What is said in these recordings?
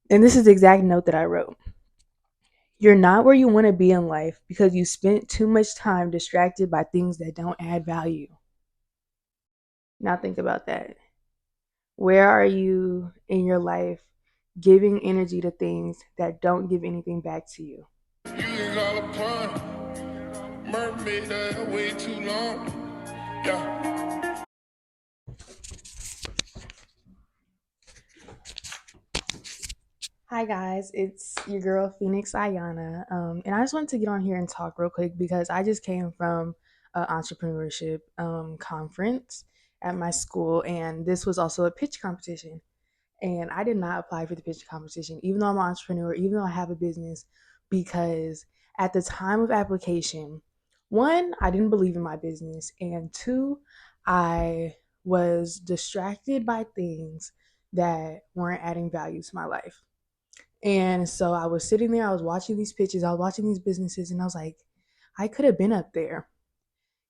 And this is the exact note that I wrote. You're not where you want to be in life because you spent too much time distracted by things that don't add value. Now think about that. Where are you in your life giving energy to things that don't give anything back to you? You can call a pun. Mermaid that way too long. Yeah. Hi guys, it's your girl Phoenix Ayana, and I just wanted to get on here and talk real quick because I just came from an entrepreneurship conference at my school, and this was also a pitch competition. And I did not apply for the pitch competition, even though I'm an entrepreneur, even though I have a business, because at the time of application, one, I didn't believe in my business, and two, I was distracted by things that weren't adding value to my life. And so I was sitting there, I was watching these pitches, I was watching these businesses, and I was like, I could have been up there.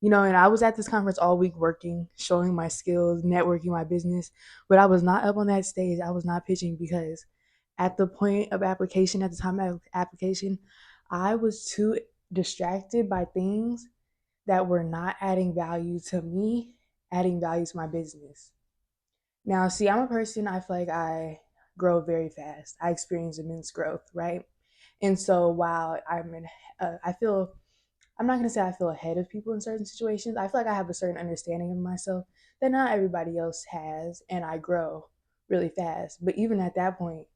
And I was at this conference all week working, showing my skills, networking my business, but I was not up on that stage. I was not pitching because at the point of application, at the time of application, I was too distracted by things that were not adding value to me, adding value to my business. Now, see, I'm a person, I feel like I grow very fast. I experience immense growth, right? And so while I feel, I'm not going to say I feel ahead of people in certain situations. I feel like I have a certain understanding of myself that not everybody else has, and I grow really fast. But even at that point,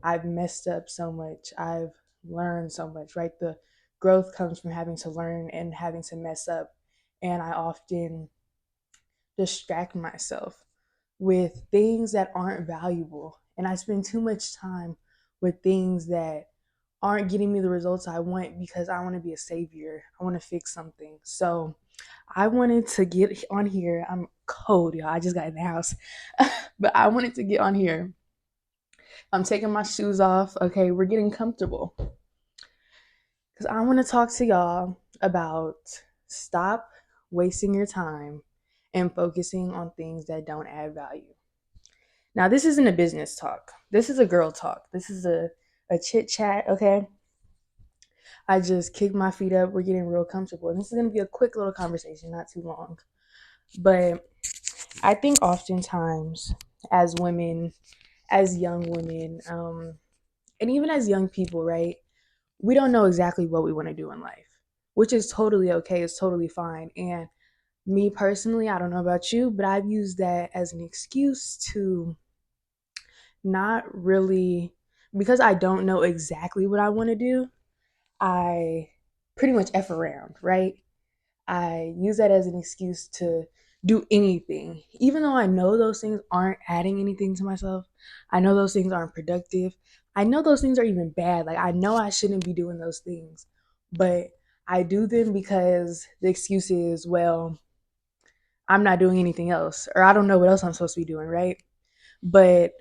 I've messed up so much. I've learned so much, right? The growth comes from having to learn and having to mess up. And I often distract myself with things that aren't valuable. And I spend too much time with things that aren't getting me the results I want because I want to be a savior. I want to fix something. So I wanted to get on here. I'm cold, y'all. I just got in the house. But I wanted to get on here. I'm taking my shoes off. Okay, we're getting comfortable. Because I want to talk to y'all about stop wasting your time and focusing on things that don't add value. Now, this isn't a business talk. This is a girl talk. This is a chit chat, okay? I just kicked my feet up. We're getting real comfortable. And this is going to be a quick little conversation, not too long. But I think oftentimes, as women, as young women, and even as young people, right, we don't know exactly what we want to do in life, which is totally okay. It's totally fine. And me personally, I don't know about you, but I've used that as an excuse to not really, because I don't know exactly what I want to do, I pretty much F around, right? I use that as an excuse to do anything. Even though I know those things aren't adding anything to myself, I know those things aren't productive. I know those things are even bad. Like, I know I shouldn't be doing those things, but I do them because the excuse is, well, I'm not doing anything else, or I don't know what else I'm supposed to be doing, right? But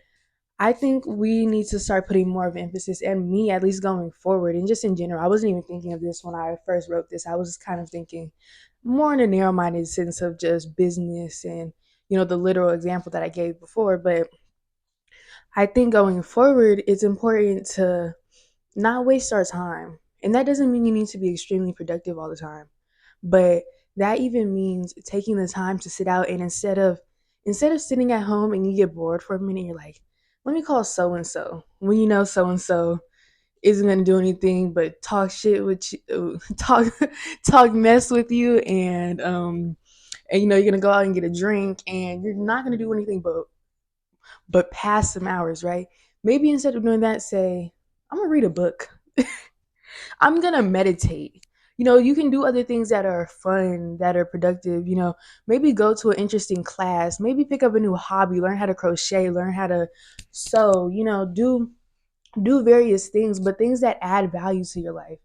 I think we need to start putting more of emphasis, and me at least going forward, and just in general. I wasn't even thinking of this when I first wrote this. I was just kind of thinking more in a narrow minded sense of just business and, the literal example that I gave before. But I think going forward, it's important to not waste our time. And that doesn't mean you need to be extremely productive all the time. But that even means taking the time to sit out and instead of sitting at home and you get bored for a minute, you're like, let me call so and so. When you know so and so isn't gonna do anything but talk shit with you, talk mess with you, and you're gonna go out and get a drink, and you're not gonna do anything but pass some hours, right? Maybe instead of doing that, say, I'm gonna read a book. I'm gonna meditate. You can do other things that are fun, that are productive. Maybe go to an interesting class, maybe pick up a new hobby, learn how to crochet, learn how to sew. Do various things, but things that add value to your life,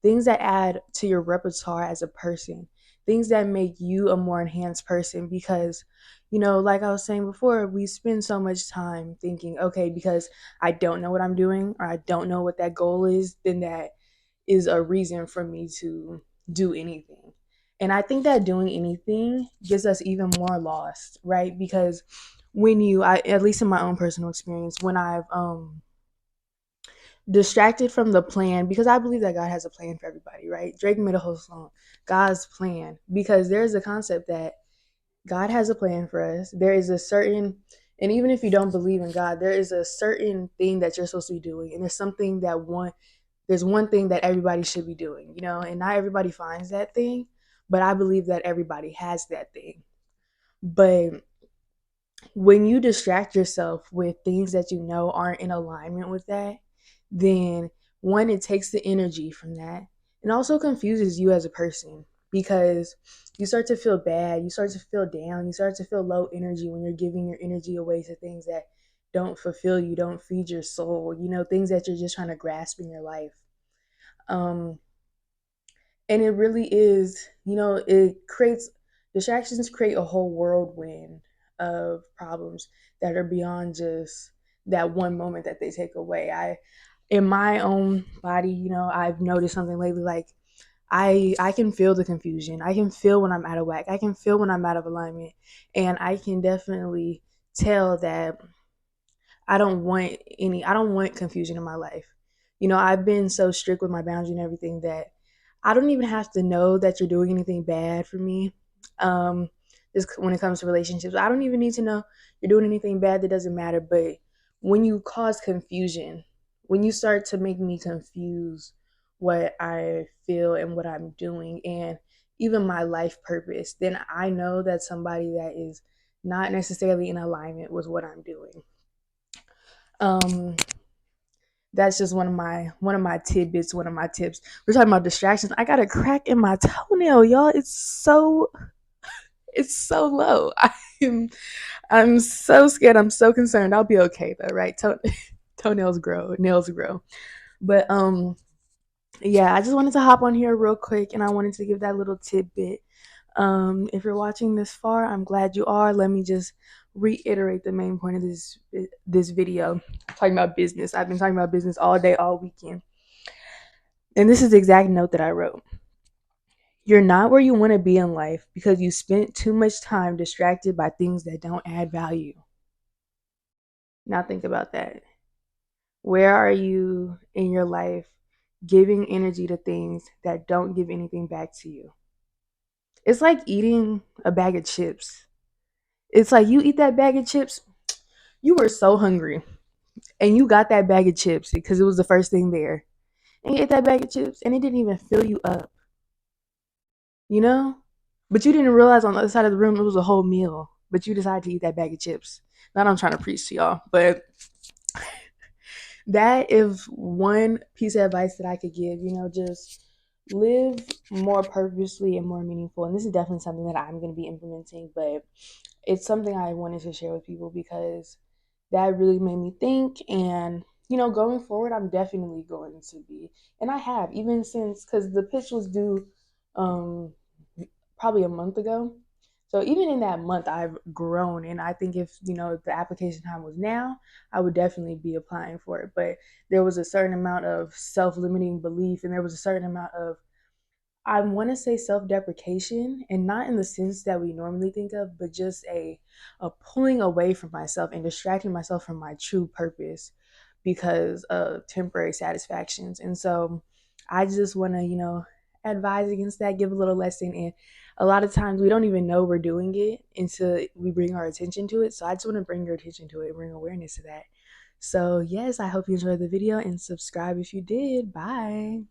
things that add to your repertoire as a person, things that make you a more enhanced person. Because, like I was saying before, we spend so much time thinking, okay, because I don't know what I'm doing or I don't know what that goal is, then that is a reason for me to do anything. And I think that doing anything gets us even more lost, right? Because at least in my own personal experience, when I've distracted from the plan, because I believe that God has a plan for everybody, right? Drake made a whole song, God's plan, because there's a concept that God has a plan for us. There is a certain, and even if you don't believe in God, there is a certain thing that you're supposed to be doing. And there's one thing that everybody should be doing, and not everybody finds that thing, but I believe that everybody has that thing. But when you distract yourself with things that you know aren't in alignment with that, then one, it takes the energy from that and also confuses you as a person, because you start to feel bad, you start to feel down, you start to feel low energy when you're giving your energy away to things that don't fulfill you, don't feed your soul, things that you're just trying to grasp in your life. Um, and it really is, it creates distractions, create a whole whirlwind of problems that are beyond just that one moment that they take away. In my own body, I've noticed something lately, like I can feel the confusion, I can feel when I'm out of whack, I can feel when I'm out of alignment, and I can definitely tell that I don't want confusion in my life. I've been so strict with my boundary and everything that I don't even have to know that you're doing anything bad for me. Um, just when it comes to relationships, I don't even need to know you're doing anything bad. That doesn't matter. But when you cause confusion, when you start to make me confuse what I feel and what I'm doing, and even my life purpose, then I know that somebody that is not necessarily in alignment with what I'm doing. Um, that's just one of my tidbits, one of my tips. We're talking about distractions. I got a crack in my toenail, y'all. It's so low. I'm so scared. I'm so concerned. I'll be okay though, right? Toenails grow, nails grow. But yeah, I just wanted to hop on here real quick, and I wanted to give that little tidbit. If you're watching this far, I'm glad you are. Let me just reiterate the main point of this video. Talking about business. I've been talking about business all day, all weekend. And this is the exact note that I wrote. You're not where you want to be in life because you spent too much time distracted by things that don't add value. Now think about that. Where are you in your life giving energy to things that don't give anything back to you? It's like eating a bag of chips. It's like you eat that bag of chips, you were so hungry, and you got that bag of chips because it was the first thing there. And you ate that bag of chips and it didn't even fill you up, you know? But you didn't realize on the other side of the room it was a whole meal. But you decided to eat that bag of chips. Not I'm trying to preach to y'all, but that is one piece of advice that I could give. Just live more purposely and more meaningful. And this is definitely something that I'm going to be implementing, but it's something I wanted to share with people because that really made me think. And going forward, I'm definitely going to be, and I have, even since, because the pitch was due um probably a month ago. So even in that month, I've grown, and I think if the application time was now, I would definitely be applying for it. But there was a certain amount of self-limiting belief, and there was a certain amount of, I want to say, self-deprecation, and not in the sense that we normally think of, but just a pulling away from myself and distracting myself from my true purpose because of temporary satisfactions. And so I just want to, advise against that, give a little lesson. And a lot of times we don't even know we're doing it until we bring our attention to it. So I just want to bring your attention to it, bring awareness to that. So yes, I hope you enjoyed the video and subscribe if you did. Bye.